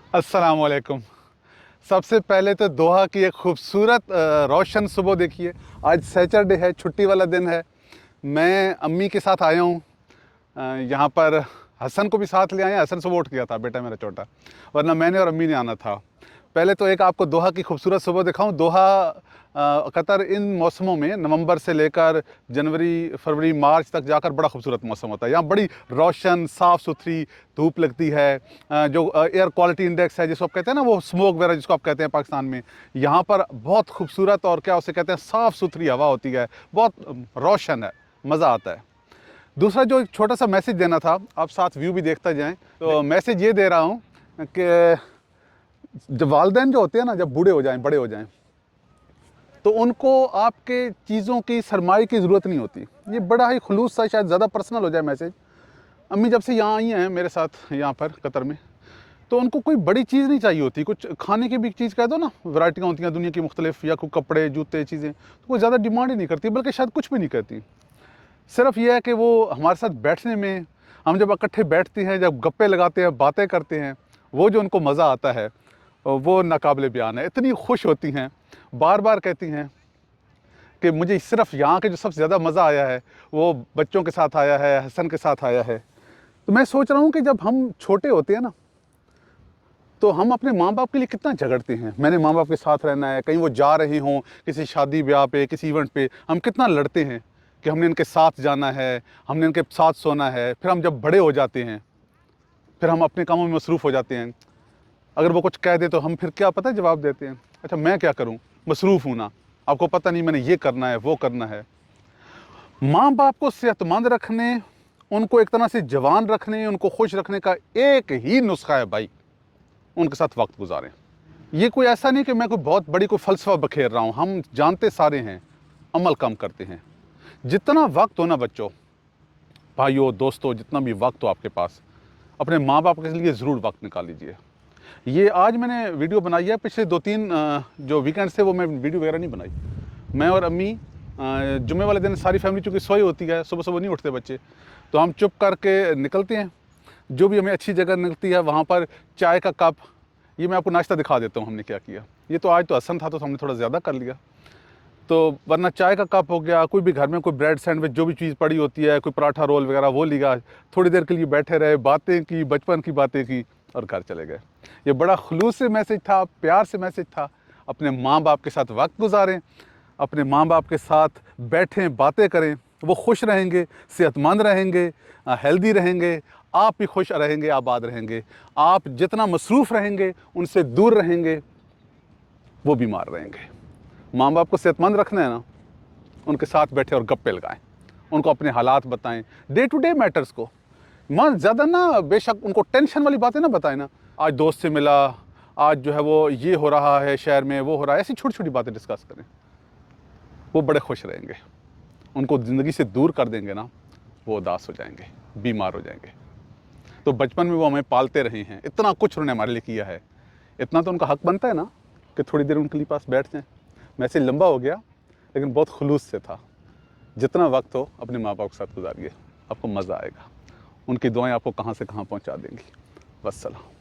अस्सलाम वालेकुम। सबसे पहले तो दोहा की एक खूबसूरत रोशन सुबह देखिए। आज सैटरडे है, छुट्टी वाला दिन है। मैं अम्मी के साथ आया हूँ यहाँ पर। हसन को भी साथ ले आए। हसन सुबह उठ गया था, बेटा मेरा छोटा, वरना मैंने और अम्मी ने आना था। पहले तो एक आपको दोहा की खूबसूरत सुबह दिखाऊं। दोहा कतर इन मौसमों में नवंबर से लेकर जनवरी, फरवरी, मार्च तक जाकर बड़ा खूबसूरत मौसम होता है। यहाँ बड़ी रोशन, साफ़ सुथरी धूप लगती है। जो एयर क्वालिटी इंडेक्स है जिसको आप कहते हैं ना, वो स्मोक वगैरह जिसको आप कहते हैं पाकिस्तान में, यहाँ पर बहुत खूबसूरत और क्या उसे कहते हैं, साफ़ सुथरी हवा होती है। बहुत रोशन है, मज़ा आता है। दूसरा जो एक छोटा सा मैसेज देना था, आप साथ व्यू भी देखते जाएं, तो मैसेज ये दे रहा हूँ कि जब वालिदैन जो होते हैं ना, जब बूढ़े हो जाएं, बड़े हो जाएं, तो उनको आपके चीज़ों की, सरमाए की ज़रूरत नहीं होती। ये बड़ा ही खुलूस सा, शायद ज़्यादा पर्सनल हो जाए मैसेज। अम्मी जब से यहाँ आई हैं मेरे साथ यहाँ पर कतर में, तो उनको कोई बड़ी चीज़ नहीं चाहिए होती। कुछ खाने की भी चीज़ कह दो ना, वैरायटियाँ होती हैं दुनिया की मुख्तलिफ, या कोई कपड़े, जूते, चीज़ें, तो कोई ज़्यादा डिमांड ही नहीं करती, बल्कि शायद कुछ भी नहीं करती। सिर्फ ये है कि वो हमारे साथ बैठने में, हम जब इकट्ठे बैठते हैं, जब गप्पे लगाते हैं, बातें करते हैं, वो जो उनको मज़ा आता है वो नाकाबिले बयान है। इतनी खुश होती हैं, बार बार कहती हैं कि मुझे सिर्फ यहाँ के जो सबसे ज़्यादा मज़ा आया है वो बच्चों के साथ आया है, हसन के साथ आया है। तो मैं सोच रहा हूँ कि जब हम छोटे होते हैं ना, तो हम अपने माँ बाप के लिए कितना झगड़ते हैं। मैंने माँ बाप के साथ रहना है, कहीं वो जा रहे हों किसी शादी ब्याह पे, किसी इवेंट पे, हम कितना लड़ते हैं कि हमने इनके साथ जाना है, हमने इनके साथ सोना है। फिर हम जब बड़े हो जाते हैं, फिर हम अपने कामों में मसरूफ़ हो जाते हैं। अगर वो कुछ कह दे तो हम फिर क्या पता है जवाब देते हैं, अच्छा मैं क्या करूँ, मसरूफ़ हूँ ना, आपको पता नहीं मैंने ये करना है, वो करना है। माँ बाप को सेहतमंद रखने, उनको एक तरह से जवान रखने, उनको खुश रखने का एक ही नुस्खा है भाई, उनके साथ वक्त गुजारें। ये कोई ऐसा नहीं कि मैं कोई बहुत बड़ी कोई फ़लसफ़ा बखेर रहा हूँ। हम जानते सारे हैं, अमल कम करते हैं। जितना वक्त हो ना बच्चों, भाइयों, दोस्तों, जितना भी वक्त हो आपके पास, अपने माँ बाप के लिए ज़रूर वक्त निकाल लीजिए। ये आज मैंने वीडियो बनाई है, पिछले 2-3 जो वीकेंड से वो मैं वीडियो वगैरह नहीं बनाई। मैं और अम्मी जुम्मे वाले दिन सारी फैमिली चूँकि सोई होती है, सुबह सुबह नहीं उठते बच्चे, तो हम चुप करके निकलते हैं। जो भी हमें अच्छी जगह मिलती है वहाँ पर चाय का कप, ये मैं आपको नाश्ता दिखा देता हूँ हमने क्या किया। ये तो आज तो हसन था तो हमने थोड़ा ज़्यादा कर लिया, तो वरना चाय का कप हो गया, कोई भी घर में कोई ब्रेड सैंडविच जो भी चीज़ पड़ी होती है, कोई पराठा रोल वगैरह, वो लिया, थोड़ी देर के लिए बैठे रहे, बातें की, बचपन की बातें की और घर चले गए। ये बड़ा खुलूस से मैसेज था, प्यार से मैसेज था। अपने माँ बाप के साथ वक्त गुजारें, अपने माँ बाप के साथ बैठें, बातें करें, वो खुश रहेंगे, सेहतमंद रहेंगे, हेल्दी रहेंगे, आप भी खुश रहेंगे, आबाद रहेंगे। आप जितना मसरूफ़ रहेंगे, उनसे दूर रहेंगे, वो बीमार रहेंगे। माँ बाप को सेहतमंद रखना है ना, उनके साथ बैठे और गप्पे लगाएं, उनको अपने हालात बताएं, डे टू डे मैटर्स को। माँ ज़्यादा ना, बेशक उनको टेंशन वाली बातें ना बताएं ना, आज दोस्त से मिला, आज जो है वो ये हो रहा है शहर में, वो हो रहा है, ऐसी छोटी छोटी बातें डिस्कस करें, वो बड़े खुश रहेंगे। उनको ज़िंदगी से दूर कर देंगे ना, वो उदास हो जाएंगे, बीमार हो जाएंगे। तो बचपन में वो हमें पालते रहे हैं, इतना कुछ उन्होंने हमारे लिए किया है, इतना तो उनका हक बनता है ना कि थोड़ी देर उनके लिए पास बैठ जाएं। मैसेज लंबा हो गया, लेकिन बहुत खुलूस से था। जितना वक्त हो अपने माँ बाप के साथ गुजारिए, आपको मज़ा आएगा। उनकी दुआएं आपको कहाँ से कहाँ पहुँचा देंगी। वस्सलाम।